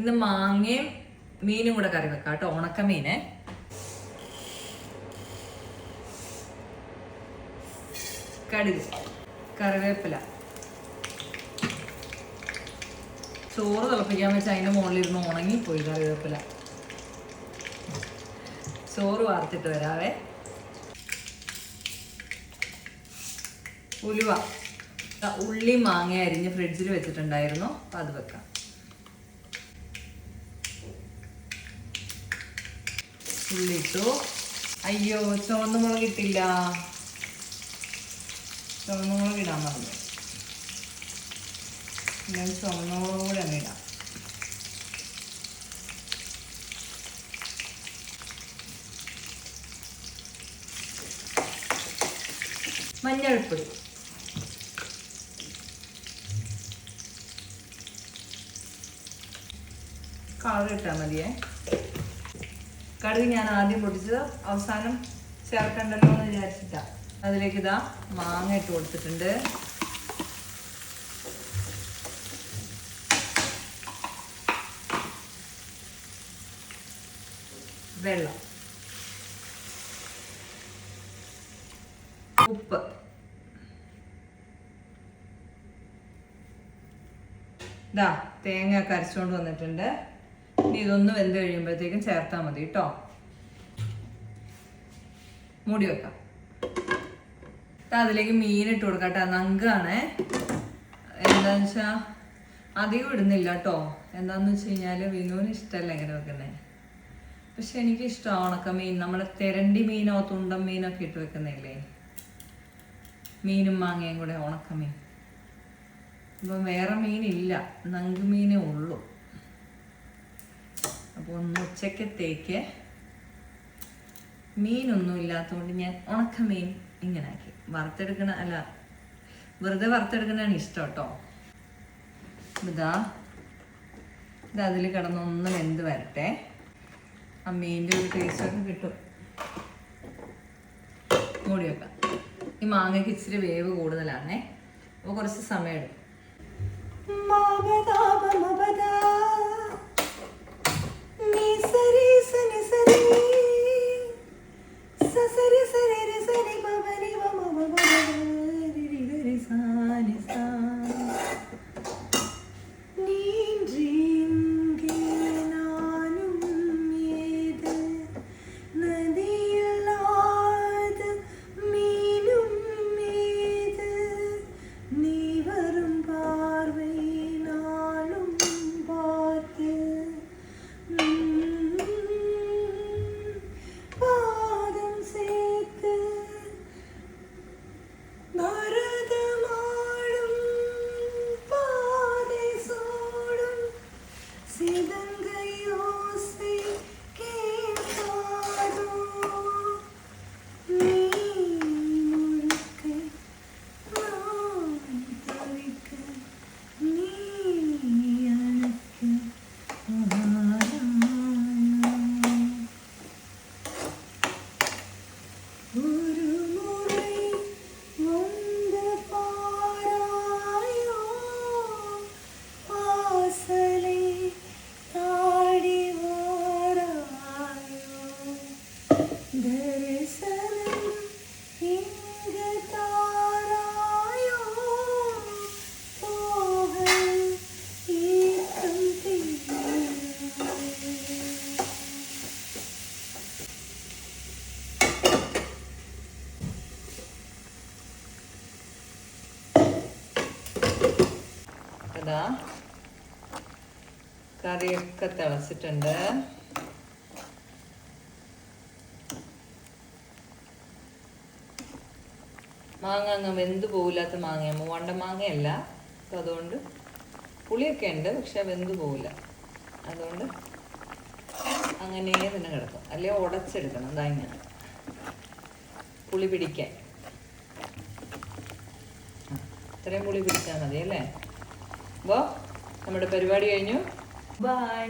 ഇന്ന് മാങ്ങയും മീനും കൂടെ കറി വെക്കാം കേട്ടോ, ഉണക്കമീനെ. കടുക്, കറിവേപ്പില, ചോറ് തിളപ്പിക്കാൻ വെച്ചാൽ അതിൻ്റെ മുകളിലിരുന്ന് ഉണങ്ങിപ്പോയി കറിവേപ്പില. ചോറ് വാർത്തിട്ട് വരാവേ. ഉലുവ, ഉള്ളി മാങ്ങ അരിഞ്ഞ് ഫ്രിഡ്ജിൽ വെച്ചിട്ടുണ്ടായിരുന്നു, അപ്പം അത് വെക്കാം. ഉള്ളിട്ടു. അയ്യോ, ചുവന്ന മുളക് ഇട്ടില്ല. ചുവന്ന മുളക് ഇടാൻ മറന്നു. ഞാൻ ചുവന്ന മുളക് കൂടെ അങ്ങ് ഇടാം. മഞ്ഞൾപ്പൊടി, കളർ ഇട്ടാൽ മതിയേ. കടുക് ഞാൻ ആദ്യം പൊട്ടിച്ചത് അവസാനം ചേർക്കണ്ടല്ലോ എന്ന് വിചാരിച്ചിട്ടാ. അതിലേക്ക് ഇതാ മാങ്ങ ഇട്ട് കൊടുത്തിട്ടുണ്ട്. വെള്ളം, ഉപ്പ്, ഇതാ തേങ്ങ ഒക്കെ അരച്ചുകൊണ്ട് വന്നിട്ടുണ്ട്. ഇനി ഇതൊന്ന് വെന്ത് കഴിയുമ്പോഴത്തേക്കും ചേർത്താൽ മതി കേട്ടോ. മൂടി വെക്കാം. അതിലേക്ക് മീനിട്ട് കൊടുക്കാം കേട്ടോ. നങ്കാണ്. എന്താന്ന് വെച്ചാൽ അധികം ഇടുന്നില്ല കേട്ടോ. എന്താന്ന് വെച്ച് കഴിഞ്ഞാൽ വിനുവിന് ഇഷ്ടമല്ല ഇങ്ങനെ വെക്കുന്നത്. പക്ഷെ എനിക്ക് ഇഷ്ടമാണ് ഉണക്കമീൻ. നമ്മളെ തെരണ്ടി മീനോ തുണ്ടൻ മീനൊക്കെ ഇട്ട് വെക്കുന്നില്ലേ, മീനും മാങ്ങയും കൂടെ ഉണക്കമീൻ. അപ്പം വേറെ മീനില്ല, നങ്ക് മീനേ ഉള്ളൂ. അപ്പോൾ ഒന്ന് ഉച്ചക്കത്തേക്ക് മീനൊന്നും ഇല്ലാത്തതുകൊണ്ട് ഞാൻ ഉണക്കമീൻ ഇങ്ങനെ ആക്കി. വറുത്തെടുക്കണ അല്ല, വെറുതെ വറുത്തെടുക്കണതാണ് ഇഷ്ടം കേട്ടോ. ഇത് അതിൽ കിടന്നൊന്ന് വെന്ത് വരട്ടെ. ആ മീനിൻ്റെ ഒരു ടേസ്റ്റൊക്കെ കിട്ടും. മൂടി വെക്കാം. ഈ മാങ്ങയ്ക്ക് ഇച്ചിരി വേവ് കൂടുതലാണേ, അപ്പോൾ കുറച്ച് സമയം എടുക്കും. കറിയൊക്കെ തിളച്ചിട്ടുണ്ട്. മാങ്ങ അങ്ങ് വെന്ത് പോകില്ലാത്ത മാങ്ങ, മൂവാണ്ട മാങ്ങയല്ല. അപ്പം അതുകൊണ്ട് പുളിയൊക്കെ ഉണ്ട്, പക്ഷെ വെന്ത് പോകില്ല. അതുകൊണ്ട് അങ്ങനെ തന്നെ കിടക്കും. അല്ലെങ്കിൽ ഉടച്ചെടുക്കണം. ഇതാ ഇങ്ങനെ പുളി പിടിക്കാൻ. ഇത്രയും പുളി പിടിച്ചാൽ മതി അല്ലേ. അപ്പോൾ നമ്മുടെ പരിപാടി കഴിഞ്ഞു. ബൈ.